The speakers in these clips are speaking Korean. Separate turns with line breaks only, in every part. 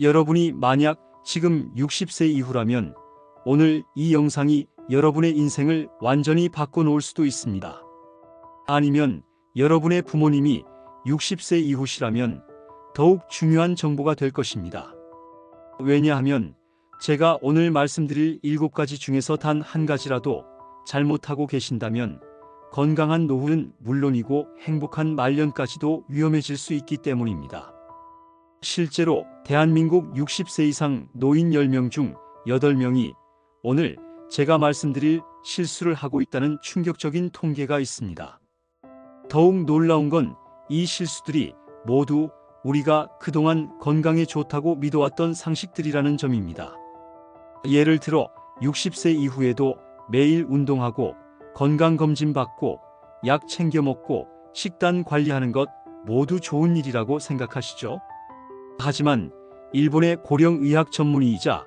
여러분이 만약 지금 60세 이후라면 오늘 이 영상이 여러분의 인생을 완전히 바꿔놓을 수도 있습니다. 아니면 여러분의 부모님이 60세 이후시라면 더욱 중요한 정보가 될 것입니다. 왜냐하면 제가 오늘 말씀드릴 7가지 중에서 단 한 가지라도 잘못하고 계신다면 건강한 노후는 물론이고 행복한 말년까지도 위험해질 수 있기 때문입니다. 실제로 대한민국 60세 이상 노인 10명 중 8명이 오늘 제가 말씀드릴 실수를 하고 있다는 충격적인 통계가 있습니다. 더욱 놀라운 건 이 실수들이 모두 우리가 그동안 건강에 좋다고 믿어왔던 상식들이라는 점입니다. 예를 들어 60세 이후에도 매일 운동하고 건강검진 받고 약 챙겨 먹고 식단 관리하는 것 모두 좋은 일이라고 생각하시죠? 하지만 일본의 고령의학 전문의이자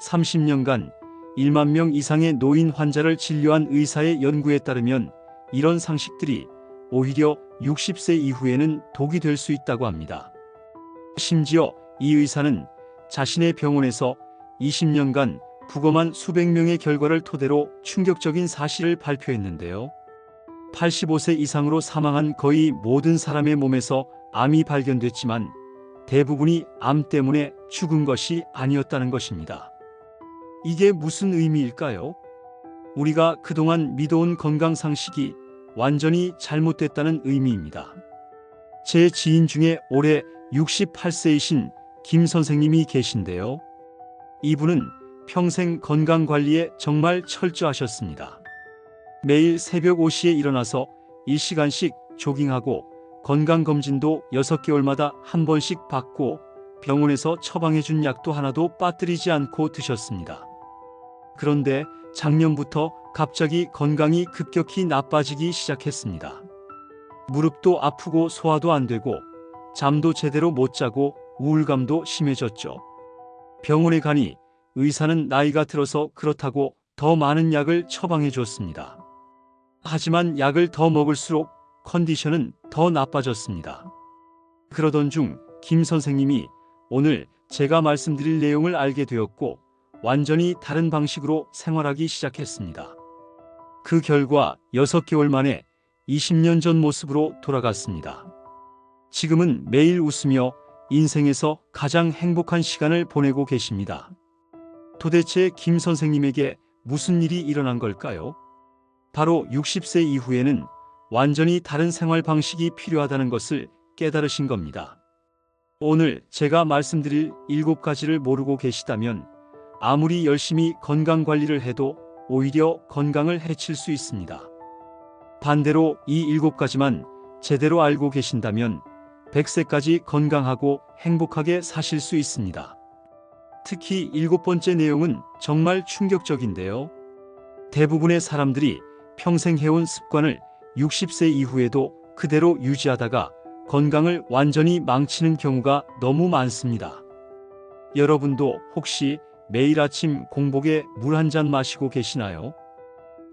30년간 1만 명 이상의 노인 환자를 진료한 의사의 연구에 따르면 이런 상식들이 오히려 60세 이후에는 독이 될 수 있다고 합니다. 심지어 이 의사는 자신의 병원에서 20년간 부검한 수백 명의 결과를 토대로 충격적인 사실을 발표했는데요. 85세 이상으로 사망한 거의 모든 사람의 몸에서 암이 발견됐지만 대부분이 암 때문에 죽은 것이 아니었다는 것입니다. 이게 무슨 의미일까요? 우리가 그동안 믿어온 건강 상식이 완전히 잘못됐다는 의미입니다. 제 지인 중에 올해 68세이신 김 선생님이 계신데요. 이분은 평생 건강관리에 정말 철저하셨습니다. 매일 새벽 5시에 일어나서 1시간씩 조깅하고 건강검진도 6개월마다 한 번씩 받고 병원에서 처방해준 약도 하나도 빠뜨리지 않고 드셨습니다. 그런데 작년부터 갑자기 건강이 급격히 나빠지기 시작했습니다. 무릎도 아프고 소화도 안 되고 잠도 제대로 못 자고 우울감도 심해졌죠. 병원에 가니 의사는 나이가 들어서 그렇다고 더 많은 약을 처방해 줬습니다. 하지만 약을 더 먹을수록 컨디션은 더 나빠졌습니다. 그러던 중 김 선생님이 오늘 제가 말씀드릴 내용을 알게 되었고 완전히 다른 방식으로 생활하기 시작했습니다. 그 결과 6개월 만에 20년 전 모습으로 돌아갔습니다. 지금은 매일 웃으며 인생에서 가장 행복한 시간을 보내고 계십니다. 도대체 김 선생님에게 무슨 일이 일어난 걸까요? 바로 60세 이후에는 완전히 다른 생활 방식이 필요하다는 것을 깨달으신 겁니다. 오늘 제가 말씀드릴 7가지를 모르고 계시다면 아무리 열심히 건강관리를 해도 오히려 건강을 해칠 수 있습니다. 반대로 이 7가지만 제대로 알고 계신다면 100세까지 건강하고 행복하게 사실 수 있습니다. 특히 7번째 내용은 정말 충격적인데요. 대부분의 사람들이 평생 해온 습관을 60세 이후에도 그대로 유지하다가 건강을 완전히 망치는 경우가 너무 많습니다. 여러분도 혹시 매일 아침 공복에 물 한 잔 마시고 계시나요?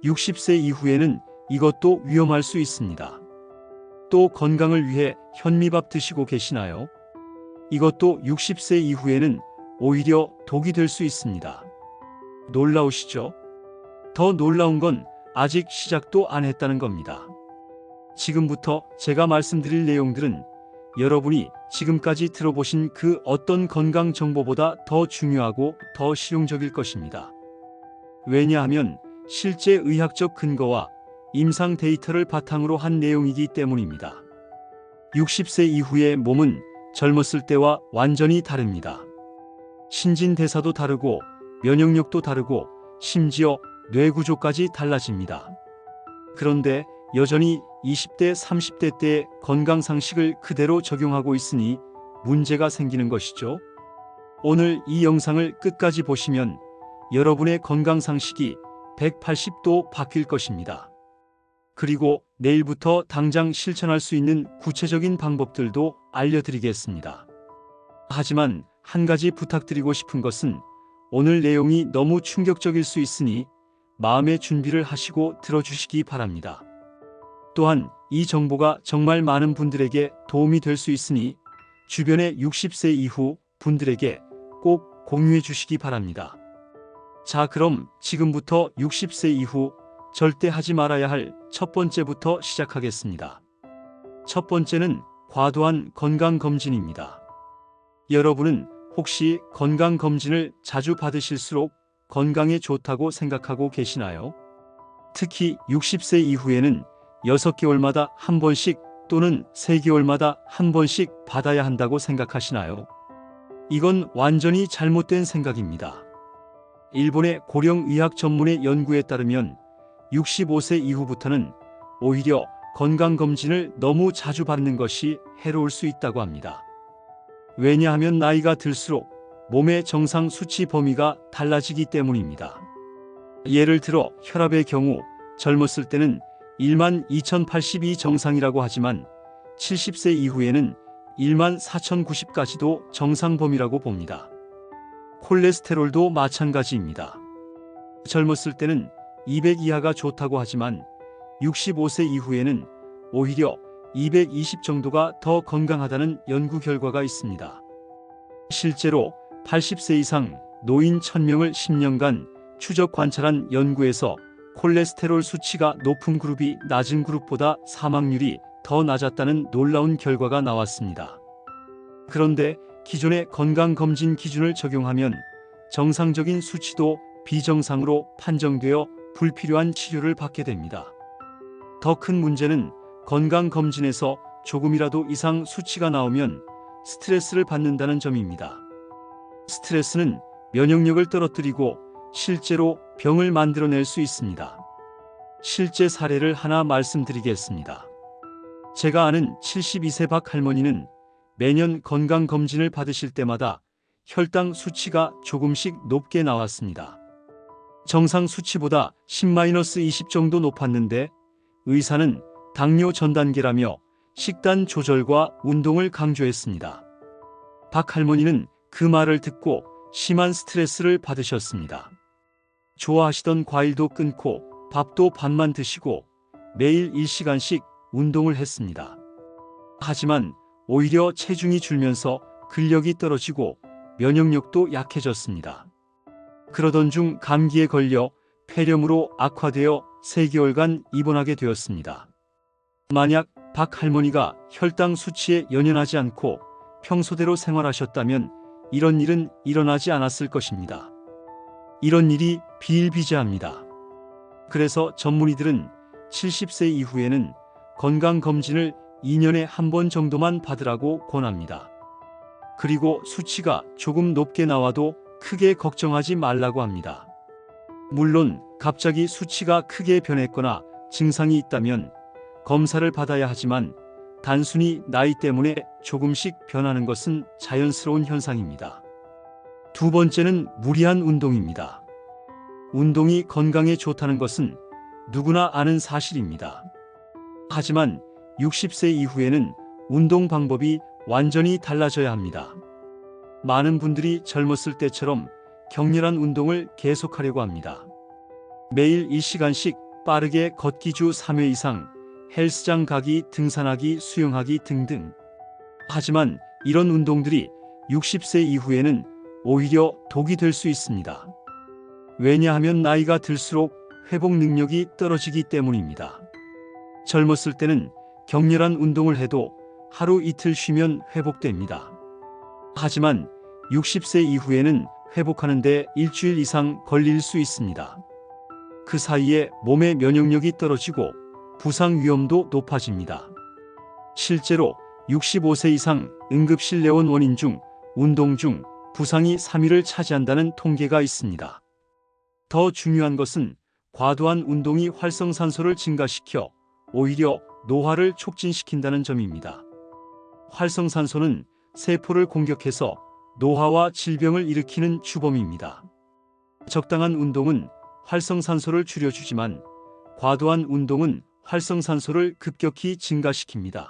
60세 이후에는 이것도 위험할 수 있습니다. 또 건강을 위해 현미밥 드시고 계시나요? 이것도 60세 이후에는 오히려 독이 될 수 있습니다. 놀라우시죠? 더 놀라운 건 아직 시작도 안 했다는 겁니다. 지금부터 제가 말씀드릴 내용들은 여러분이 지금까지 들어보신 그 어떤 건강 정보보다 더 중요하고 더 실용적일 것입니다. 왜냐하면 실제 의학적 근거와 임상 데이터를 바탕으로 한 내용이기 때문입니다. 60세 이후의 몸은 젊었을 때와 완전히 다릅니다. 신진대사도 다르고 면역력도 다르고 심지어 뇌구조까지 달라집니다. 그런데 여전히 20대, 30대 때의 건강상식을 그대로 적용하고 있으니 문제가 생기는 것이죠. 오늘 이 영상을 끝까지 보시면 여러분의 건강상식이 180도 바뀔 것입니다. 그리고 내일부터 당장 실천할 수 있는 구체적인 방법들도 알려드리겠습니다. 하지만 한 가지 부탁드리고 싶은 것은 오늘 내용이 너무 충격적일 수 있으니 마음의 준비를 하시고 들어주시기 바랍니다. 또한 이 정보가 정말 많은 분들에게 도움이 될 수 있으니 주변의 60세 이후 분들에게 꼭 공유해 주시기 바랍니다. 자, 그럼 지금부터 60세 이후 절대 하지 말아야 할 첫 번째부터 시작하겠습니다. 첫 번째는 과도한 건강검진입니다. 여러분은 혹시 건강검진을 자주 받으실수록 건강에 좋다고 생각하고 계시나요? 특히 60세 이후에는 6개월마다 한 번씩 또는 3개월마다 한 번씩 받아야 한다고 생각하시나요? 이건 완전히 잘못된 생각입니다. 일본의 고령의학 전문의 연구에 따르면 65세 이후부터는 오히려 건강검진을 너무 자주 받는 것이 해로울 수 있다고 합니다. 왜냐하면 나이가 들수록 몸의 정상 수치 범위가 달라지기 때문입니다. 예를 들어 혈압의 경우 젊었을 때는 12,082 정상이라고 하지만 70세 이후에는 14,090까지도 정상 범위라고 봅니다. 콜레스테롤도 마찬가지입니다. 젊었을 때는 200 이하가 좋다고 하지만 65세 이후에는 오히려 220 정도가 더 건강하다는 연구 결과가 있습니다. 실제로 80세 이상 노인 1000명을 10년간 추적 관찰한 연구에서 콜레스테롤 수치가 높은 그룹이 낮은 그룹보다 사망률이 더 낮았다는 놀라운 결과가 나왔습니다. 그런데 기존의 건강검진 기준을 적용하면 정상적인 수치도 비정상으로 판정되어 불필요한 치료를 받게 됩니다. 더 큰 문제는 건강검진에서 조금이라도 이상 수치가 나오면 스트레스를 받는다는 점입니다. 스트레스는 면역력을 떨어뜨리고 실제로 병을 만들어낼 수 있습니다. 실제 사례를 하나 말씀드리겠습니다. 제가 아는 72세 박 할머니는 매년 건강검진을 받으실 때마다 혈당 수치가 조금씩 높게 나왔습니다. 정상 수치보다 10-20 정도 높았는데 의사는 당뇨 전 단계라며 식단 조절과 운동을 강조했습니다. 박 할머니는 그 말을 듣고 심한 스트레스를 받으셨습니다. 좋아하시던 과일도 끊고 밥도 반만 드시고 매일 1시간씩 운동을 했습니다. 하지만 오히려 체중이 줄면서 근력이 떨어지고 면역력도 약해졌습니다. 그러던 중 감기에 걸려 폐렴으로 악화되어 3개월간 입원하게 되었습니다. 만약 박 할머니가 혈당 수치에 연연하지 않고 평소대로 생활하셨다면 이런 일은 일어나지 않았을 것입니다. 이런 일이 비일비재합니다. 그래서 전문의들은 70세 이후에는 건강검진을 2년에 한 번 정도만 받으라고 권합니다. 그리고 수치가 조금 높게 나와도 크게 걱정하지 말라고 합니다. 물론 갑자기 수치가 크게 변했거나 증상이 있다면 검사를 받아야 하지만 단순히 나이 때문에 조금씩 변하는 것은 자연스러운 현상입니다. 두 번째는 무리한 운동입니다. 운동이 건강에 좋다는 것은 누구나 아는 사실입니다. 하지만 60세 이후에는 운동 방법이 완전히 달라져야 합니다. 많은 분들이 젊었을 때처럼 격렬한 운동을 계속하려고 합니다. 매일 1시간씩 빠르게 걷기 주 3회 이상, 헬스장 가기, 등산하기, 수영하기 등등. 하지만 이런 운동들이 60세 이후에는 오히려 독이 될 수 있습니다. 왜냐하면 나이가 들수록 회복 능력이 떨어지기 때문입니다. 젊었을 때는 격렬한 운동을 해도 하루 이틀 쉬면 회복됩니다. 하지만 60세 이후에는 회복하는데 일주일 이상 걸릴 수 있습니다. 그 사이에 몸의 면역력이 떨어지고 부상 위험도 높아집니다. 실제로 65세 이상 응급실 내원 원인 중 운동 중 부상이 3위를 차지한다는 통계가 있습니다. 더 중요한 것은 과도한 운동이 활성산소를 증가시켜 오히려 노화를 촉진시킨다는 점입니다. 활성산소는 세포를 공격해서 노화와 질병을 일으키는 주범입니다. 적당한 운동은 활성산소를 줄여주지만 과도한 운동은 활성산소를 급격히 증가시킵니다.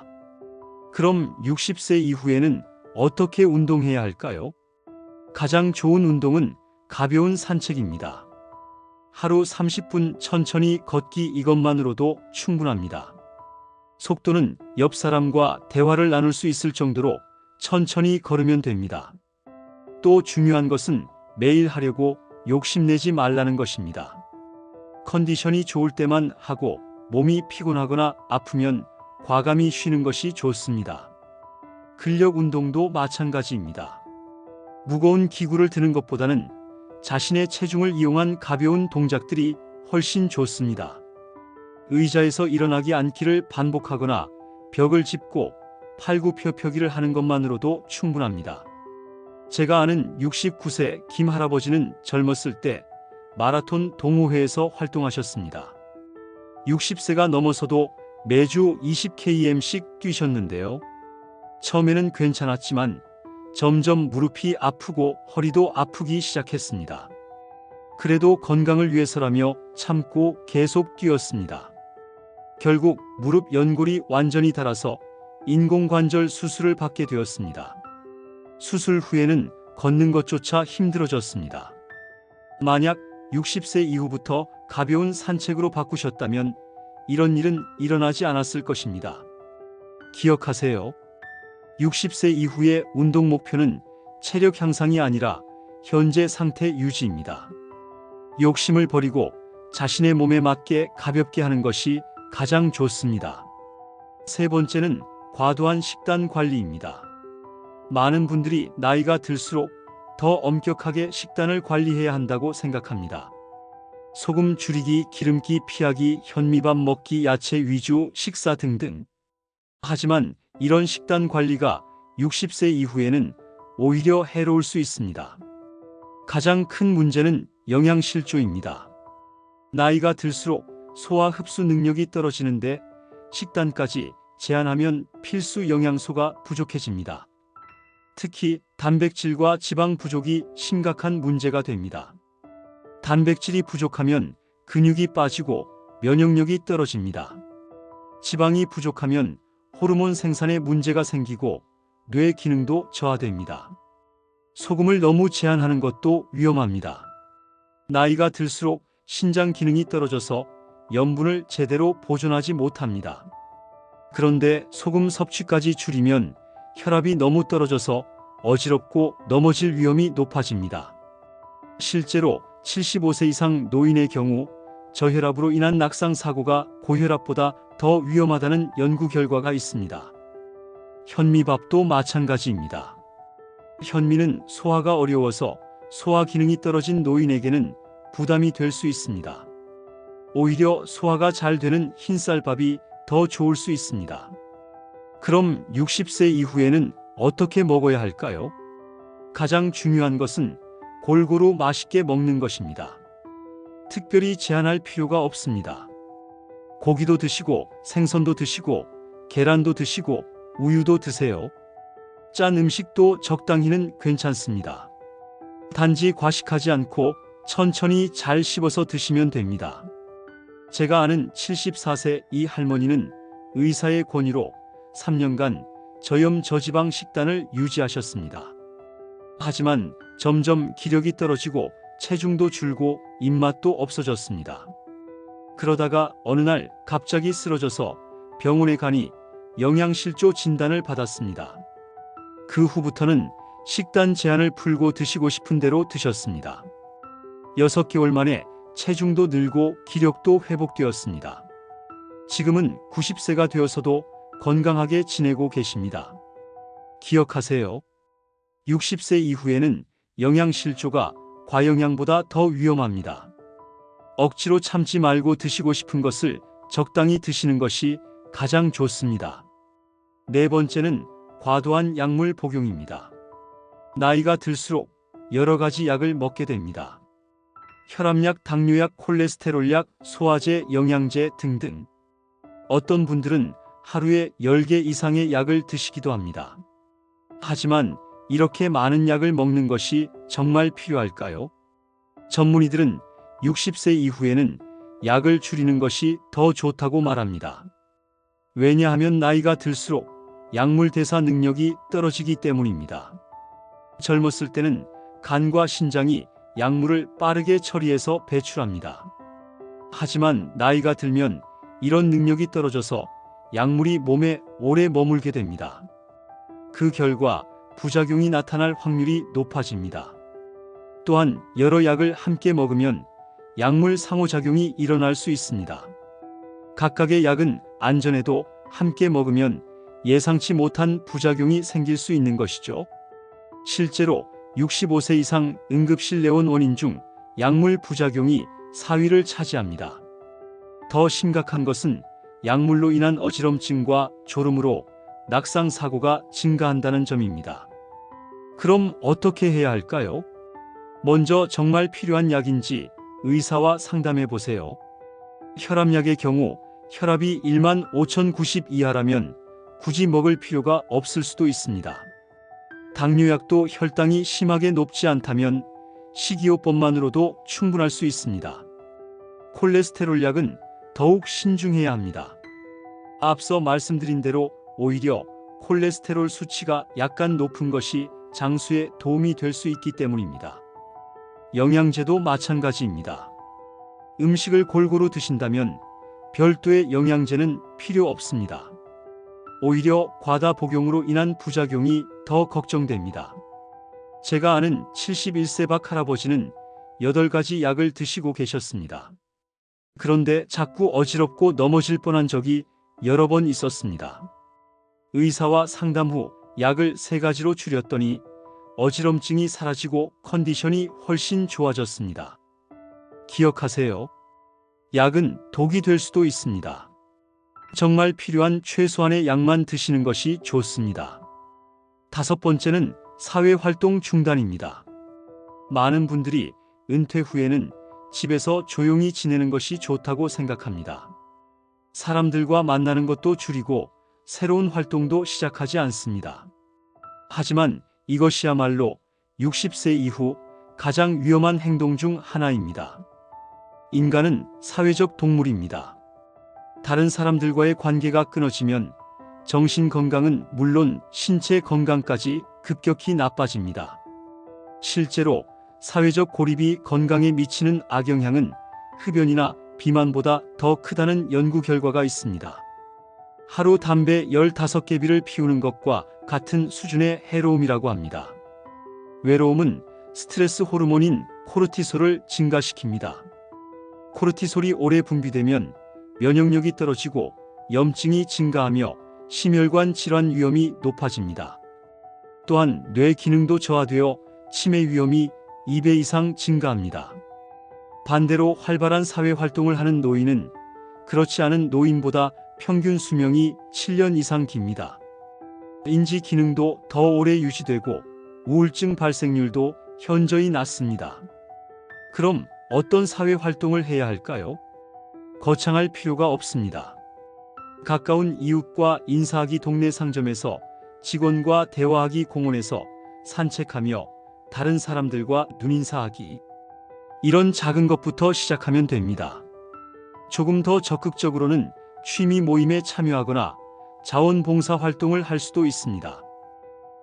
그럼 60세 이후에는 어떻게 운동해야 할까요? 가장 좋은 운동은 가벼운 산책입니다. 하루 30분 천천히 걷기 이것만으로도 충분합니다. 속도는 옆 사람과 대화를 나눌 수 있을 정도로 천천히 걸으면 됩니다. 또 중요한 것은 매일 하려고 욕심내지 말라는 것입니다. 컨디션이 좋을 때만 하고 몸이 피곤하거나 아프면 과감히 쉬는 것이 좋습니다. 근력 운동도 마찬가지입니다. 무거운 기구를 드는 것보다는 자신의 체중을 이용한 가벼운 동작들이 훨씬 좋습니다. 의자에서 일어나기 앉기를 반복하거나 벽을 짚고 팔굽혀펴기를 하는 것만으로도 충분합니다. 제가 아는 69세 김 할아버지는 젊었을 때 마라톤 동호회에서 활동하셨습니다. 60세가 넘어서도 매주 20km씩 뛰셨는데요. 처음에는 괜찮았지만 점점 무릎이 아프고 허리도 아프기 시작했습니다. 그래도 건강을 위해서라며 참고 계속 뛰었습니다. 결국 무릎 연골이 완전히 닳아서 인공관절 수술을 받게 되었습니다. 수술 후에는 걷는 것조차 힘들어졌습니다. 만약 60세 이후부터 가벼운 산책으로 바꾸셨다면 이런 일은 일어나지 않았을 것입니다. 기억하세요. 60세 이후의 운동 목표는 체력 향상이 아니라 현재 상태 유지입니다. 욕심을 버리고 자신의 몸에 맞게 가볍게 하는 것이 가장 좋습니다. 세 번째는 과도한 식단 관리입니다. 많은 분들이 나이가 들수록 더 엄격하게 식단을 관리해야 한다고 생각합니다. 소금 줄이기, 기름기 피하기, 현미밥 먹기, 야채 위주 식사 등등. 하지만 이런 식단 관리가 60세 이후에는 오히려 해로울 수 있습니다. 가장 큰 문제는 영양실조입니다. 나이가 들수록 소화 흡수 능력이 떨어지는데 식단까지 제한하면 필수 영양소가 부족해집니다. 특히 단백질과 지방 부족이 심각한 문제가 됩니다. 단백질이 부족하면 근육이 빠지고 면역력이 떨어집니다. 지방이 부족하면 호르몬 생산에 문제가 생기고 뇌 기능도 저하됩니다. 소금을 너무 제한하는 것도 위험합니다. 나이가 들수록 신장 기능이 떨어져서 염분을 제대로 보존하지 못합니다. 그런데 소금 섭취까지 줄이면 혈압이 너무 떨어져서 어지럽고 넘어질 위험이 높아집니다. 실제로 75세 이상 노인의 경우 저혈압으로 인한 낙상 사고가 고혈압보다 더 위험하다는 연구 결과가 있습니다. 현미밥도 마찬가지입니다. 현미는 소화가 어려워서 소화 기능이 떨어진 노인에게는 부담이 될 수 있습니다. 오히려 소화가 잘 되는 흰쌀밥이 더 좋을 수 있습니다. 그럼 60세 이후에는 어떻게 먹어야 할까요? 가장 중요한 것은 골고루 맛있게 먹는 것입니다. 특별히 제한할 필요가 없습니다. 고기도 드시고 생선도 드시고 계란도 드시고 우유도 드세요. 짠 음식도 적당히는 괜찮습니다. 단지 과식하지 않고 천천히 잘 씹어서 드시면 됩니다. 제가 아는 74세 이 할머니는 의사의 권유로 3년간 저염 저지방 식단을 유지하셨습니다. 하지만 점점 기력이 떨어지고 체중도 줄고 입맛도 없어졌습니다. 그러다가 어느 날 갑자기 쓰러져서 병원에 가니 영양실조 진단을 받았습니다. 그 후부터는 식단 제한을 풀고 드시고 싶은 대로 드셨습니다. 6개월 만에 체중도 늘고 기력도 회복되었습니다. 지금은 90세가 되어서도 건강하게 지내고 계십니다. 기억하세요. 60세 이후에는 영양실조가 과영양보다 더 위험합니다. 억지로 참지 말고 드시고 싶은 것을 적당히 드시는 것이 가장 좋습니다. 네 번째는 과도한 약물 복용입니다. 나이가 들수록 여러 가지 약을 먹게 됩니다. 혈압약, 당뇨약, 콜레스테롤약, 소화제, 영양제 등등. 어떤 분들은 하루에 10개 이상의 약을 드시기도 합니다. 하지만 이렇게 많은 약을 먹는 것이 정말 필요할까요? 전문의들은 60세 이후에는 약을 줄이는 것이 더 좋다고 말합니다. 왜냐하면 나이가 들수록 약물 대사 능력이 떨어지기 때문입니다. 젊었을 때는 간과 신장이 약물을 빠르게 처리해서 배출합니다. 하지만 나이가 들면 이런 능력이 떨어져서 약물이 몸에 오래 머물게 됩니다. 그 결과 부작용이 나타날 확률이 높아집니다. 또한 여러 약을 함께 먹으면 약물 상호작용이 일어날 수 있습니다. 각각의 약은 안전해도 함께 먹으면 예상치 못한 부작용이 생길 수 있는 것이죠. 실제로 65세 이상 응급실 내원 원인 중 약물 부작용이 4위를 차지합니다. 더 심각한 것은 약물로 인한 어지럼증과 졸음으로 낙상 사고가 증가한다는 점입니다. 그럼 어떻게 해야 할까요? 먼저 정말 필요한 약인지 의사와 상담해 보세요. 혈압약의 경우 혈압이 15,090 이하라면 굳이 먹을 필요가 없을 수도 있습니다. 당뇨약도 혈당이 심하게 높지 않다면 식이요법만으로도 충분할 수 있습니다. 콜레스테롤 약은 더욱 신중해야 합니다. 앞서 말씀드린 대로 오히려 콜레스테롤 수치가 약간 높은 것이 장수에 도움이 될 수 있기 때문입니다. 영양제도 마찬가지입니다. 음식을 골고루 드신다면 별도의 영양제는 필요 없습니다. 오히려 과다 복용으로 인한 부작용이 더 걱정됩니다. 제가 아는 71세 박 할아버지는 8가지 약을 드시고 계셨습니다. 그런데 자꾸 어지럽고 넘어질 뻔한 적이 여러 번 있었습니다. 의사와 상담 후 약을 3가지로 줄였더니 어지럼증이 사라지고 컨디션이 훨씬 좋아졌습니다. 기억하세요. 약은 독이 될 수도 있습니다. 정말 필요한 최소한의 약만 드시는 것이 좋습니다. 5번째는 사회활동 중단입니다. 많은 분들이 은퇴 후에는 집에서 조용히 지내는 것이 좋다고 생각합니다. 사람들과 만나는 것도 줄이고 새로운 활동도 시작하지 않습니다. 하지만 이것이야말로 60세 이후 가장 위험한 행동 중 하나입니다. 인간은 사회적 동물입니다. 다른 사람들과의 관계가 끊어지면 정신 건강은 물론 신체 건강까지 급격히 나빠집니다. 실제로 사회적 고립이 건강에 미치는 악영향은 흡연이나 비만보다 더 크다는 연구 결과가 있습니다. 하루 담배 15개비를 피우는 것과 같은 수준의 해로움이라고 합니다. 외로움은 스트레스 호르몬인 코르티솔을 증가시킵니다. 코르티솔이 오래 분비되면 면역력이 떨어지고 염증이 증가하며 심혈관 질환 위험이 높아집니다. 또한 뇌 기능도 저하되어 치매 위험이 2배 이상 증가합니다. 반대로 활발한 사회 활동을 하는 노인은 그렇지 않은 노인보다 평균 수명이 7년 이상 깁니다. 인지 기능도 더 오래 유지되고 우울증 발생률도 현저히 낮습니다. 그럼 어떤 사회 활동을 해야 할까요? 거창할 필요가 없습니다. 가까운 이웃과 인사하기, 동네 상점에서 직원과 대화하기, 공원에서 산책하며 다른 사람들과 눈인사하기. 이런 작은 것부터 시작하면 됩니다. 조금 더 적극적으로는 취미 모임에 참여하거나 자원봉사 활동을 할 수도 있습니다.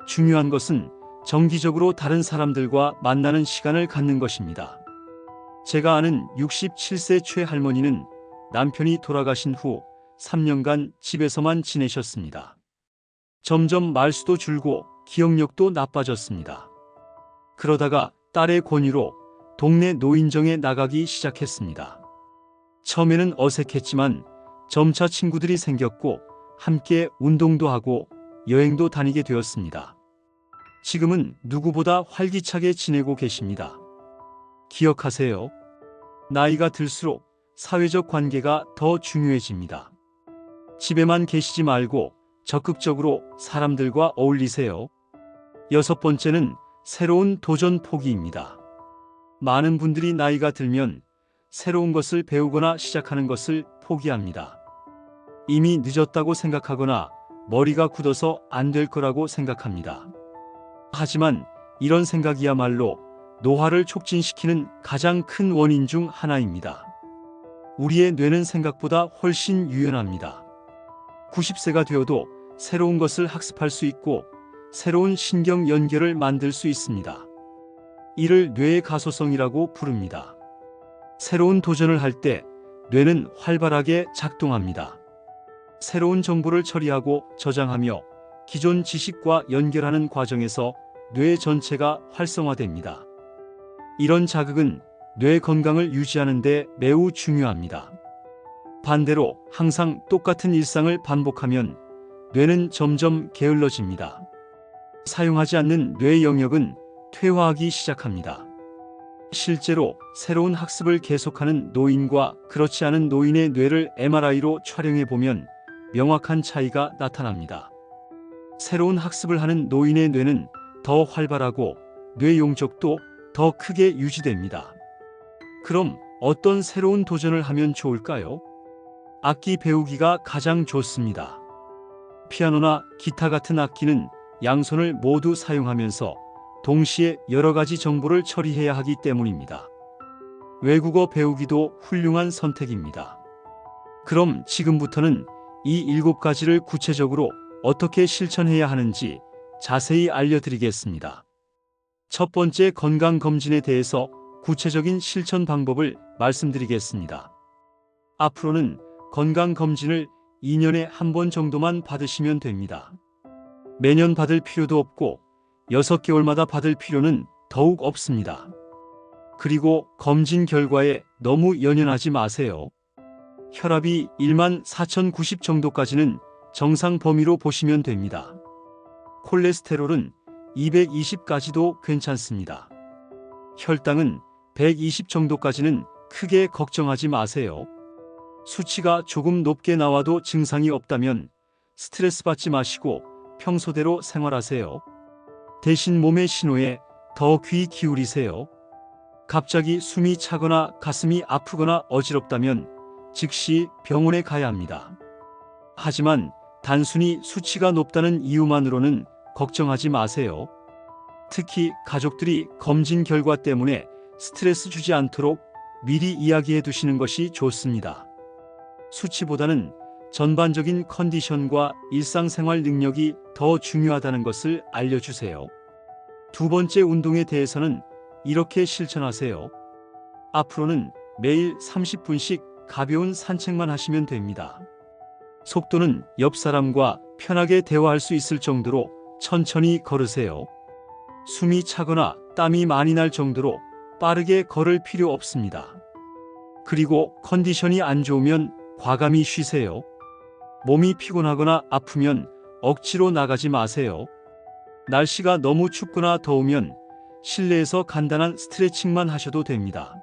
중요한 것은 정기적으로 다른 사람들과 만나는 시간을 갖는 것입니다. 제가 아는 67세 최할머니는 남편이 돌아가신 후 3년간 집에서만 지내셨습니다. 점점 말수도 줄고 기억력도 나빠졌습니다. 그러다가 딸의 권유로 동네 노인정에 나가기 시작했습니다. 처음에는 어색했지만 점차 친구들이 생겼고 함께 운동도 하고 여행도 다니게 되었습니다. 지금은 누구보다 활기차게 지내고 계십니다. 기억하세요. 나이가 들수록 사회적 관계가 더 중요해집니다. 집에만 계시지 말고 적극적으로 사람들과 어울리세요. 6번째는 새로운 도전 포기입니다. 많은 분들이 나이가 들면 새로운 것을 배우거나 시작하는 것을 포기합니다. 이미 늦었다고 생각하거나 머리가 굳어서 안 될 거라고 생각합니다. 하지만 이런 생각이야말로 노화를 촉진시키는 가장 큰 원인 중 하나입니다. 우리의 뇌는 생각보다 훨씬 유연합니다. 90세가 되어도 새로운 것을 학습할 수 있고 새로운 신경 연결을 만들 수 있습니다. 이를 뇌의 가소성이라고 부릅니다. 새로운 도전을 할 때 뇌는 활발하게 작동합니다. 새로운 정보를 처리하고 저장하며 기존 지식과 연결하는 과정에서 뇌 전체가 활성화됩니다. 이런 자극은 뇌 건강을 유지하는 데 매우 중요합니다. 반대로 항상 똑같은 일상을 반복하면 뇌는 점점 게을러집니다. 사용하지 않는 뇌 영역은 퇴화하기 시작합니다. 실제로 새로운 학습을 계속하는 노인과 그렇지 않은 노인의 뇌를 MRI로 촬영해 보면 명확한 차이가 나타납니다. 새로운 학습을 하는 노인의 뇌는 더 활발하고 뇌 용적도 더 크게 유지됩니다. 그럼 어떤 새로운 도전을 하면 좋을까요? 악기 배우기가 가장 좋습니다. 피아노나 기타 같은 악기는 양손을 모두 사용하면서 동시에 여러 가지 정보를 처리해야 하기 때문입니다. 외국어 배우기도 훌륭한 선택입니다. 그럼 지금부터는 이 7가지를 구체적으로 어떻게 실천해야 하는지 자세히 알려드리겠습니다. 첫 번째, 건강검진에 대해서 구체적인 실천 방법을 말씀드리겠습니다. 앞으로는 건강검진을 2년에 한 번 정도만 받으시면 됩니다. 매년 받을 필요도 없고 6개월마다 받을 필요는 더욱 없습니다. 그리고 검진 결과에 너무 연연하지 마세요. 혈압이 14,090 정도까지는 정상 범위로 보시면 됩니다. 콜레스테롤은 220까지도 괜찮습니다. 혈당은 120 정도까지는 크게 걱정하지 마세요. 수치가 조금 높게 나와도 증상이 없다면 스트레스 받지 마시고 평소대로 생활하세요. 대신 몸의 신호에 더 귀 기울이세요. 갑자기 숨이 차거나 가슴이 아프거나 어지럽다면 즉시 병원에 가야 합니다. 하지만 단순히 수치가 높다는 이유만으로는 걱정하지 마세요. 특히 가족들이 검진 결과 때문에 스트레스 주지 않도록 미리 이야기해 두시는 것이 좋습니다. 수치보다는 전반적인 컨디션과 일상생활 능력이 더 중요하다는 것을 알려주세요. 두 번째, 운동에 대해서는 이렇게 실천하세요. 앞으로는 매일 30분씩 가벼운 산책만 하시면 됩니다. 속도는 옆 사람과 편하게 대화할 수 있을 정도로 천천히 걸으세요. 숨이 차거나 땀이 많이 날 정도로 빠르게 걸을 필요 없습니다. 그리고 컨디션이 안 좋으면 과감히 쉬세요. 몸이 피곤하거나 아프면 억지로 나가지 마세요. 날씨가 너무 춥거나 더우면 실내에서 간단한 스트레칭만 하셔도 됩니다.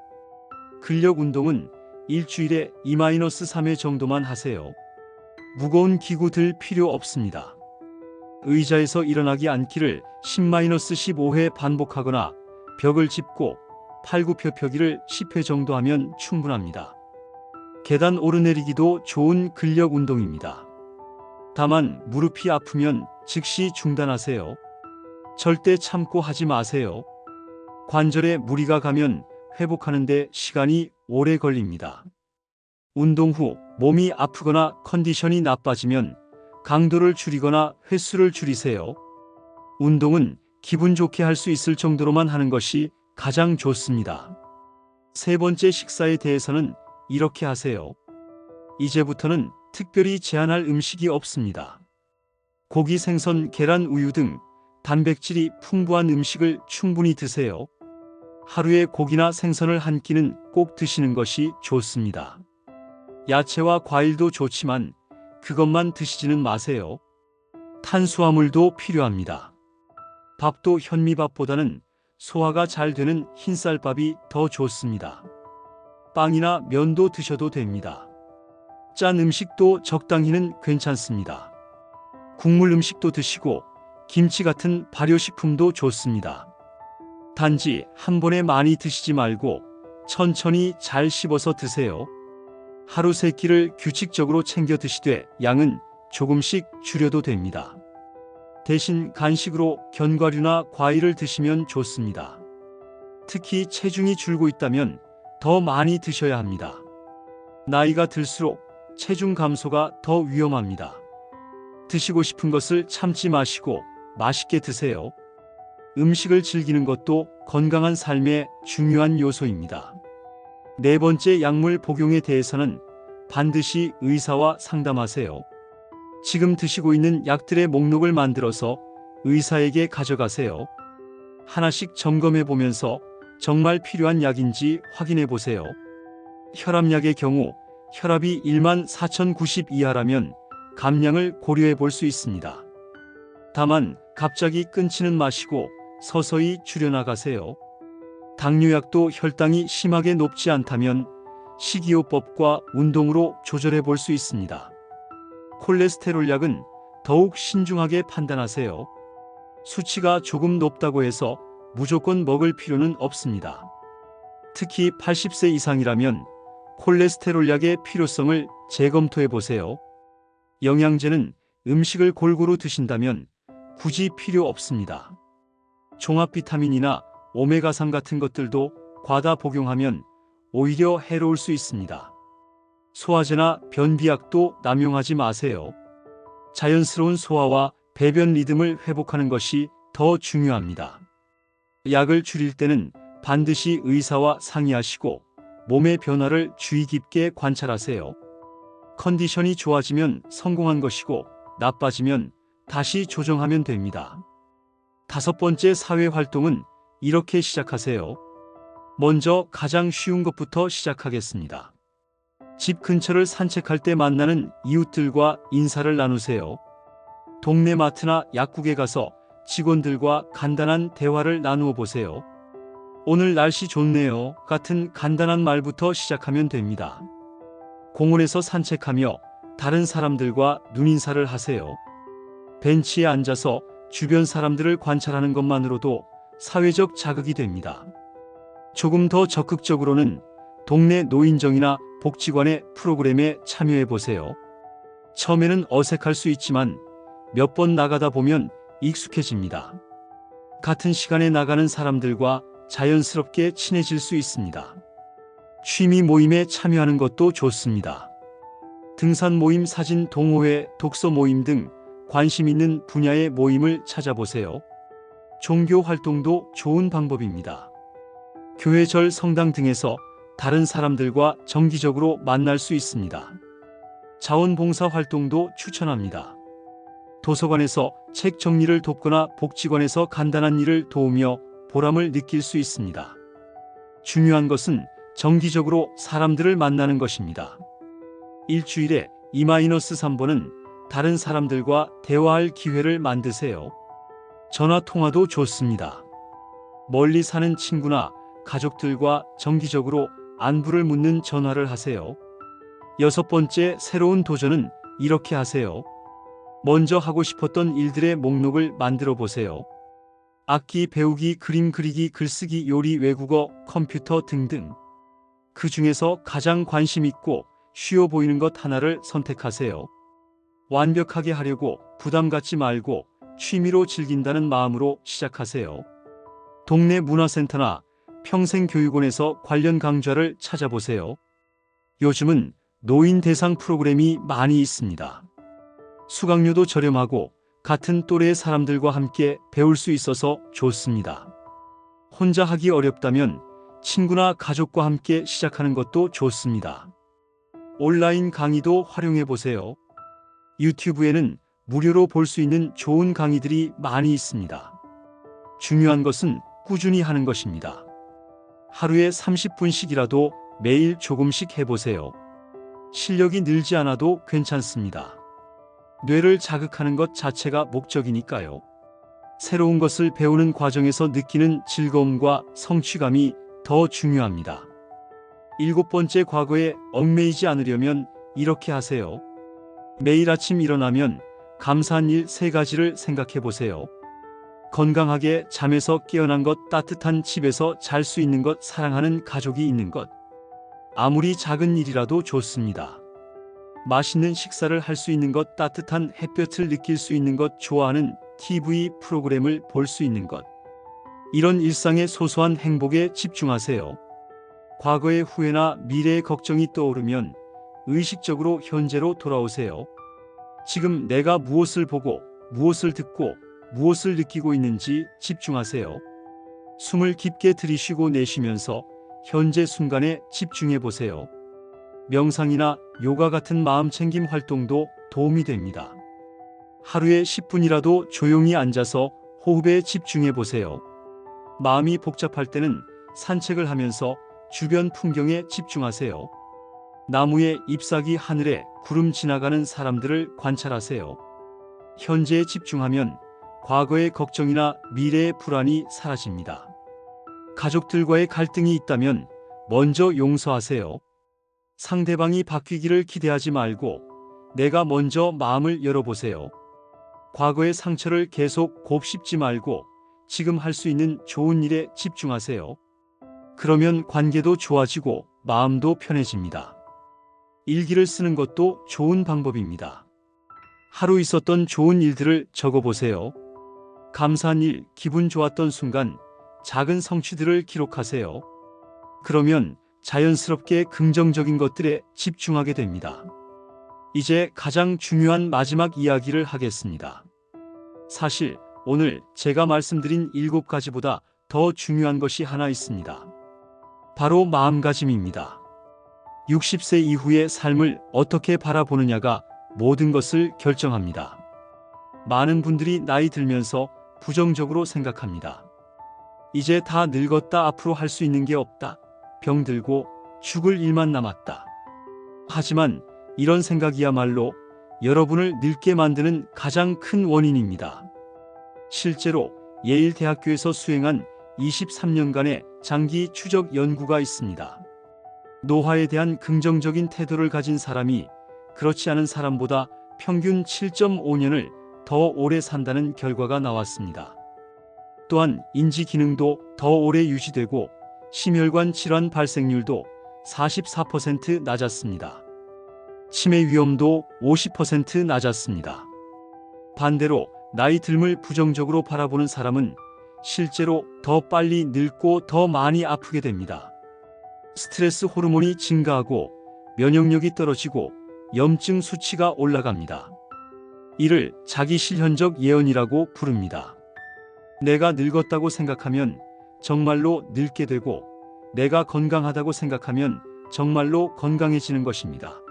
근력 운동은 일주일에 2-3회 정도만 하세요. 무거운 기구 들 필요 없습니다. 의자에서 일어나기 앉기를 10-15회 반복하거나 벽을 짚고 팔굽혀펴기를 10회 정도 하면 충분합니다. 계단 오르내리기도 좋은 근력 운동입니다. 다만 무릎이 아프면 즉시 중단하세요. 절대 참고 하지 마세요. 관절에 무리가 가면 회복하는데 시간이 오래 걸립니다. 운동 후 몸이 아프거나 컨디션이 나빠지면 강도를 줄이거나 횟수를 줄이세요. 운동은 기분 좋게 할 수 있을 정도로만 하는 것이 가장 좋습니다. 세 번째, 식사에 대해서는 이렇게 하세요. 이제부터는 특별히 제한할 음식이 없습니다. 고기, 생선, 계란, 우유 등 단백질이 풍부한 음식을 충분히 드세요. 하루에 고기나 생선을 한 끼는 꼭 드시는 것이 좋습니다. 야채와 과일도 좋지만 그것만 드시지는 마세요. 탄수화물도 필요합니다. 밥도 현미밥보다는 소화가 잘 되는 흰쌀밥이 더 좋습니다. 빵이나 면도 드셔도 됩니다. 짠 음식도 적당히는 괜찮습니다. 국물 음식도 드시고 김치 같은 발효식품도 좋습니다. 단지 한 번에 많이 드시지 말고 천천히 잘 씹어서 드세요. 하루 3끼를 규칙적으로 챙겨 드시되 양은 조금씩 줄여도 됩니다. 대신 간식으로 견과류나 과일을 드시면 좋습니다. 특히 체중이 줄고 있다면 더 많이 드셔야 합니다. 나이가 들수록 체중 감소가 더 위험합니다. 드시고 싶은 것을 참지 마시고 맛있게 드세요. 음식을 즐기는 것도 건강한 삶의 중요한 요소입니다. 네 번째, 약물 복용에 대해서는 반드시 의사와 상담하세요. 지금 드시고 있는 약들의 목록을 만들어서 의사에게 가져가세요. 하나씩 점검해 보면서 정말 필요한 약인지 확인해 보세요. 혈압약의 경우 혈압이 14,090 이하라면 감량을 고려해 볼 수 있습니다. 다만 갑자기 끊지는 마시고 서서히 줄여나가세요. 당뇨약도 혈당이 심하게 높지 않다면 식이요법과 운동으로 조절해 볼 수 있습니다. 콜레스테롤 약은 더욱 신중하게 판단하세요. 수치가 조금 높다고 해서 무조건 먹을 필요는 없습니다. 특히 80세 이상이라면 콜레스테롤 약의 필요성을 재검토해 보세요. 영양제는 음식을 골고루 드신다면 굳이 필요 없습니다. 종합 비타민이나 오메가3 같은 것들도 과다 복용하면 오히려 해로울 수 있습니다. 소화제나 변비약도 남용하지 마세요. 자연스러운 소화와 배변 리듬을 회복하는 것이 더 중요합니다. 약을 줄일 때는 반드시 의사와 상의하시고 몸의 변화를 주의 깊게 관찰하세요. 컨디션이 좋아지면 성공한 것이고 나빠지면 다시 조정하면 됩니다. 5번째 사회활동은 이렇게 시작하세요. 먼저 가장 쉬운 것부터 시작하겠습니다. 집 근처를 산책할 때 만나는 이웃들과 인사를 나누세요. 동네 마트나 약국에 가서 직원들과 간단한 대화를 나누어 보세요. 오늘 날씨 좋네요 같은 간단한 말부터 시작하면 됩니다. 공원에서 산책하며 다른 사람들과 눈인사를 하세요. 벤치에 앉아서 주변 사람들을 관찰하는 것만으로도 사회적 자극이 됩니다. 조금 더 적극적으로는 동네 노인정이나 복지관의 프로그램에 참여해 보세요. 처음에는 어색할 수 있지만 몇 번 나가다 보면 익숙해집니다. 같은 시간에 나가는 사람들과 자연스럽게 친해질 수 있습니다. 취미 모임에 참여하는 것도 좋습니다. 등산 모임, 사진 동호회, 독서 모임 등 관심 있는 분야의 모임을 찾아보세요. 종교 활동도 좋은 방법입니다. 교회, 절, 성당 등에서 다른 사람들과 정기적으로 만날 수 있습니다. 자원봉사 활동도 추천합니다. 도서관에서 책 정리를 돕거나 복지관에서 간단한 일을 도우며 보람을 느낄 수 있습니다. 중요한 것은 정기적으로 사람들을 만나는 것입니다. 일주일에 2-3번은 다른 사람들과 대화할 기회를 만드세요. 전화 통화도 좋습니다. 멀리 사는 친구나 가족들과 정기적으로 안부를 묻는 전화를 하세요. 6번째 새로운 도전은 이렇게 하세요. 먼저 하고 싶었던 일들의 목록을 만들어 보세요. 악기 배우기, 그림 그리기, 글쓰기, 요리, 외국어, 컴퓨터 등등. 그 중에서 가장 관심 있고 쉬워 보이는 것 하나를 선택하세요. 완벽하게 하려고 부담 갖지 말고 취미로 즐긴다는 마음으로 시작하세요. 동네 문화센터나 평생교육원에서 관련 강좌를 찾아보세요. 요즘은 노인 대상 프로그램이 많이 있습니다. 수강료도 저렴하고 같은 또래의 사람들과 함께 배울 수 있어서 좋습니다. 혼자 하기 어렵다면 친구나 가족과 함께 시작하는 것도 좋습니다. 온라인 강의도 활용해 보세요. 유튜브에는 무료로 볼 수 있는 좋은 강의들이 많이 있습니다. 중요한 것은 꾸준히 하는 것입니다. 하루에 30분씩이라도 매일 조금씩 해보세요. 실력이 늘지 않아도 괜찮습니다. 뇌를 자극하는 것 자체가 목적이니까요. 새로운 것을 배우는 과정에서 느끼는 즐거움과 성취감이 더 중요합니다. 7번째, 과거에 얽매이지 않으려면 이렇게 하세요. 매일 아침 일어나면 감사한 일 3가지를 생각해 보세요. 건강하게 잠에서 깨어난 것, 따뜻한 집에서 잘 수 있는 것, 사랑하는 가족이 있는 것. 아무리 작은 일이라도 좋습니다. 맛있는 식사를 할 수 있는 것, 따뜻한 햇볕을 느낄 수 있는 것, 좋아하는 TV 프로그램을 볼 수 있는 것. 이런 일상의 소소한 행복에 집중하세요. 과거의 후회나 미래의 걱정이 떠오르면 의식적으로 현재로 돌아오세요. 지금 내가 무엇을 보고, 무엇을 듣고, 무엇을 느끼고 있는지 집중하세요. 숨을 깊게 들이쉬고 내쉬면서 현재 순간에 집중해 보세요. 명상이나 요가 같은 마음챙김 활동도 도움이 됩니다. 하루에 10분이라도 조용히 앉아서 호흡에 집중해 보세요. 마음이 복잡할 때는 산책을 하면서 주변 풍경에 집중하세요. 나무에 잎사귀, 하늘에 구름 지나가는 사람들을 관찰하세요. 현재에 집중하면 과거의 걱정이나 미래의 불안이 사라집니다. 가족들과의 갈등이 있다면 먼저 용서하세요. 상대방이 바뀌기를 기대하지 말고 내가 먼저 마음을 열어보세요. 과거의 상처를 계속 곱씹지 말고 지금 할 수 있는 좋은 일에 집중하세요. 그러면 관계도 좋아지고 마음도 편해집니다. 일기를 쓰는 것도 좋은 방법입니다. 하루 있었던 좋은 일들을 적어보세요. 감사한 일, 기분 좋았던 순간, 작은 성취들을 기록하세요. 그러면 자연스럽게 긍정적인 것들에 집중하게 됩니다. 이제 가장 중요한 마지막 이야기를 하겠습니다. 사실 오늘 제가 말씀드린 7가지보다 더 중요한 것이 하나 있습니다. 바로 마음가짐입니다. 60세 이후의 삶을 어떻게 바라보느냐가 모든 것을 결정합니다. 많은 분들이 나이 들면서 부정적으로 생각합니다. 이제 다 늙었다, 앞으로 할 수 있는 게 없다, 병들고 죽을 일만 남았다. 하지만 이런 생각이야말로 여러분을 늙게 만드는 가장 큰 원인입니다. 실제로 예일대학교에서 수행한 23년간의 장기 추적 연구가 있습니다. 노화에 대한 긍정적인 태도를 가진 사람이 그렇지 않은 사람보다 평균 7.5년을 더 오래 산다는 결과가 나왔습니다. 또한 인지 기능도 더 오래 유지되고 심혈관 질환 발생률도 44% 낮았습니다. 치매 위험도 50% 낮았습니다. 반대로 나이 듦을 부정적으로 바라보는 사람은 실제로 더 빨리 늙고 더 많이 아프게 됩니다. 스트레스 호르몬이 증가하고 면역력이 떨어지고 염증 수치가 올라갑니다. 이를 자기실현적 예언이라고 부릅니다. 내가 늙었다고 생각하면 정말로 늙게 되고 내가 건강하다고 생각하면 정말로 건강해지는 것입니다.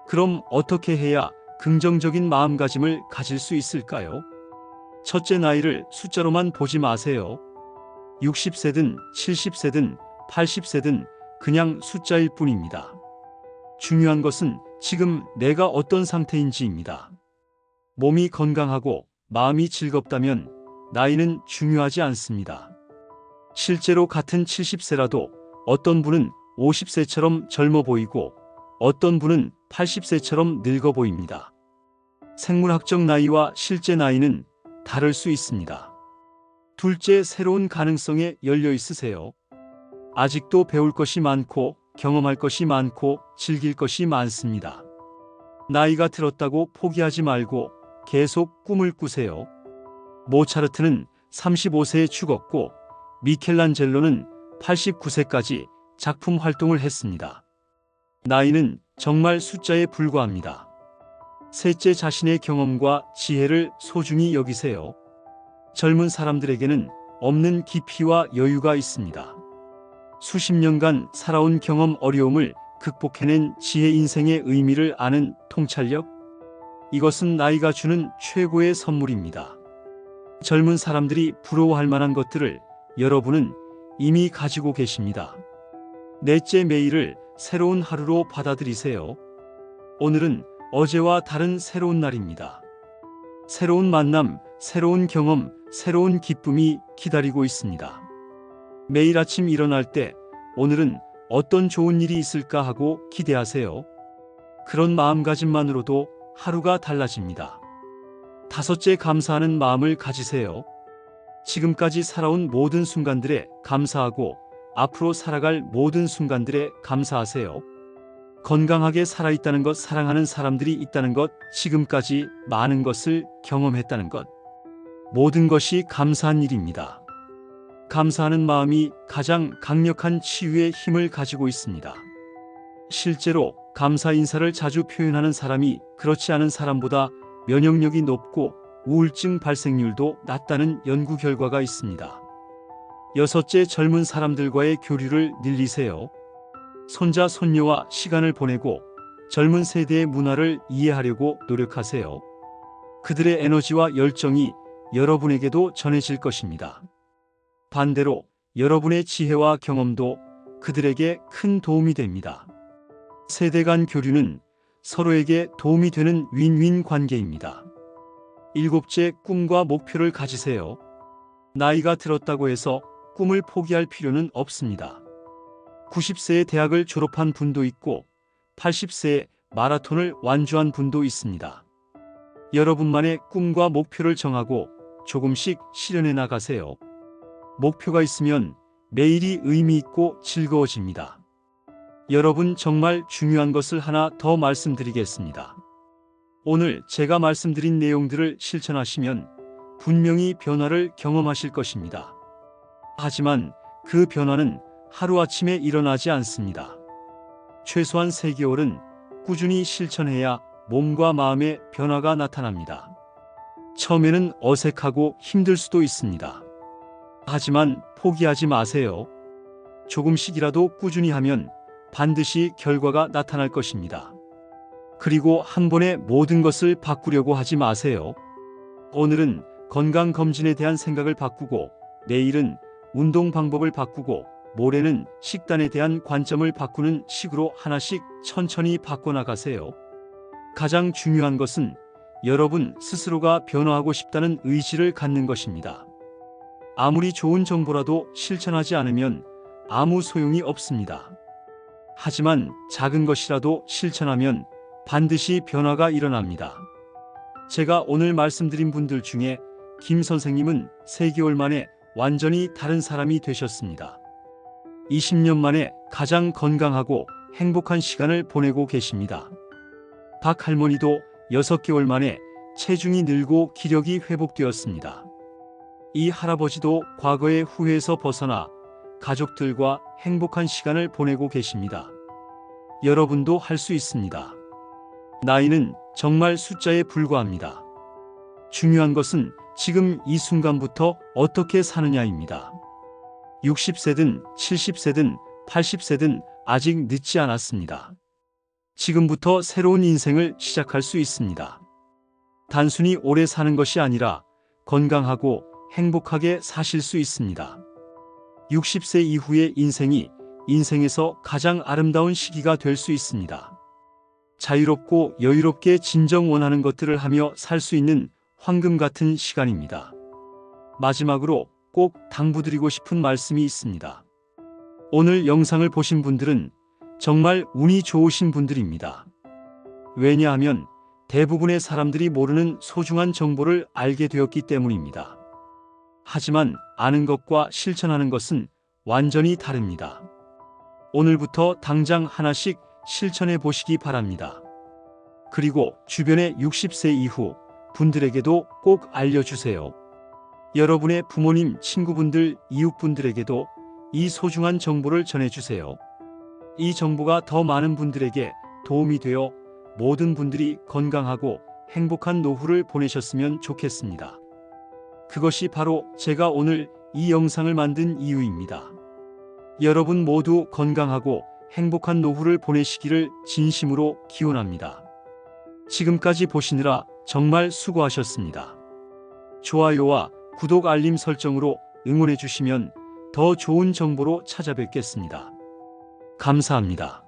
그럼 어떻게 해야 긍정적인 마음가짐을 가질 수 있을까요? 첫째, 나이를 숫자로만 보지 마세요. 60세든 70세든 80세든 그냥 숫자일 뿐입니다. 중요한 것은 지금 내가 어떤 상태인지입니다. 몸이 건강하고 마음이 즐겁다면 나이는 중요하지 않습니다. 실제로 같은 70세라도 어떤 분은 50세처럼 젊어 보이고 어떤 분은 80세처럼 늙어 보입니다. 생물학적 나이와 실제 나이는 다를 수 있습니다. 둘째, 새로운 가능성에 열려 있으세요. 아직도 배울 것이 많고 경험할 것이 많고 즐길 것이 많습니다. 나이가 들었다고 포기하지 말고 계속 꿈을 꾸세요. 모차르트는 35세에 죽었고 미켈란젤로는 89세까지 작품 활동을 했습니다. 나이는 정말 숫자에 불과합니다. 셋째, 자신의 경험과 지혜를 소중히 여기세요. 젊은 사람들에게는 없는 깊이와 여유가 있습니다. 수십 년간 살아온 경험, 어려움을 극복해낸 지혜, 인생의 의미를 아는 통찰력, 이것은 나이가 주는 최고의 선물입니다. 젊은 사람들이 부러워할 만한 것들을 여러분은 이미 가지고 계십니다. 넷째, 매일을 새로운 하루로 받아들이세요. 오늘은 어제와 다른 새로운 날입니다. 새로운 만남, 새로운 경험, 새로운 기쁨이 기다리고 있습니다. 매일 아침 일어날 때 오늘은 어떤 좋은 일이 있을까 하고 기대하세요. 그런 마음가짐만으로도 하루가 달라집니다. 다섯째, 감사하는 마음을 가지세요. 지금까지 살아온 모든 순간들에 감사하고 앞으로 살아갈 모든 순간들에 감사하세요. 건강하게 살아있다는 것, 사랑하는 사람들이 있다는 것, 지금까지 많은 것을 경험했다는 것, 모든 것이 감사한 일입니다. 감사하는 마음이 가장 강력한 치유의 힘을 가지고 있습니다. 실제로 감사 인사를 자주 표현하는 사람이 그렇지 않은 사람보다 면역력이 높고 우울증 발생률도 낮다는 연구 결과가 있습니다. 여섯째, 젊은 사람들과의 교류를 늘리세요. 손자, 손녀와 시간을 보내고 젊은 세대의 문화를 이해하려고 노력하세요. 그들의 에너지와 열정이 여러분에게도 전해질 것입니다. 반대로 여러분의 지혜와 경험도 그들에게 큰 도움이 됩니다. 세대 간 교류는 서로에게 도움이 되는 윈윈 관계입니다. 일곱째, 꿈과 목표를 가지세요. 나이가 들었다고 해서 꿈을 포기할 필요는 없습니다. 90세에 대학을 졸업한 분도 있고 80세에 마라톤을 완주한 분도 있습니다. 여러분만의 꿈과 목표를 정하고 조금씩 실현해 나가세요. 목표가 있으면 매일이 의미 있고 즐거워집니다. 여러분, 정말 중요한 것을 하나 더 말씀드리겠습니다. 오늘 제가 말씀드린 내용들을 실천하시면 분명히 변화를 경험하실 것입니다. 하지만 그 변화는 하루아침에 일어나지 않습니다. 최소한 3개월은 꾸준히 실천해야 몸과 마음의 변화가 나타납니다. 처음에는 어색하고 힘들 수도 있습니다. 하지만 포기하지 마세요. 조금씩이라도 꾸준히 하면 반드시 결과가 나타날 것입니다. 그리고 한 번에 모든 것을 바꾸려고 하지 마세요. 오늘은 건강검진에 대한 생각을 바꾸고, 내일은 운동 방법을 바꾸고, 모레는 식단에 대한 관점을 바꾸는 식으로 하나씩 천천히 바꿔나가세요. 가장 중요한 것은 여러분 스스로가 변화하고 싶다는 의지를 갖는 것입니다. 아무리 좋은 정보라도 실천하지 않으면 아무 소용이 없습니다. 하지만 작은 것이라도 실천하면 반드시 변화가 일어납니다. 제가 오늘 말씀드린 분들 중에 김 선생님은 3개월 만에 완전히 다른 사람이 되셨습니다. 20년 만에 가장 건강하고 행복한 시간을 보내고 계십니다. 박 할머니도 6개월 만에 체중이 늘고 기력이 회복되었습니다. 이 할아버지도 과거의 후회에서 벗어나 가족들과 행복한 시간을 보내고 계십니다. 여러분도 할 수 있습니다. 나이는 정말 숫자에 불과합니다. 중요한 것은 지금 이 순간부터 어떻게 사느냐입니다. 60세든 70세든 80세든 아직 늦지 않았습니다. 지금부터 새로운 인생을 시작할 수 있습니다. 단순히 오래 사는 것이 아니라 건강하고 행복하게 사실 수 있습니다. 60세 이후의 인생이 인생에서 가장 아름다운 시기가 될 수 있습니다. 자유롭고 여유롭게 진정 원하는 것들을 하며 살 수 있는 황금 같은 시간입니다. 마지막으로 꼭 당부드리고 싶은 말씀이 있습니다. 오늘 영상을 보신 분들은 정말 운이 좋으신 분들입니다. 왜냐하면 대부분의 사람들이 모르는 소중한 정보를 알게 되었기 때문입니다. 하지만 아는 것과 실천하는 것은 완전히 다릅니다. 오늘부터 당장 하나씩 실천해 보시기 바랍니다. 그리고 주변의 60세 이후 분들에게도 꼭 알려주세요. 여러분의 부모님, 친구분들, 이웃분들에게도 이 소중한 정보를 전해주세요. 이 정보가 더 많은 분들에게 도움이 되어 모든 분들이 건강하고 행복한 노후를 보내셨으면 좋겠습니다. 그것이 바로 제가 오늘 이 영상을 만든 이유입니다. 여러분 모두 건강하고 행복한 노후를 보내시기를 진심으로 기원합니다. 지금까지 보시느라 정말 수고하셨습니다. 좋아요와 구독, 알림 설정으로 응원해 주시면 더 좋은 정보로 찾아뵙겠습니다. 감사합니다.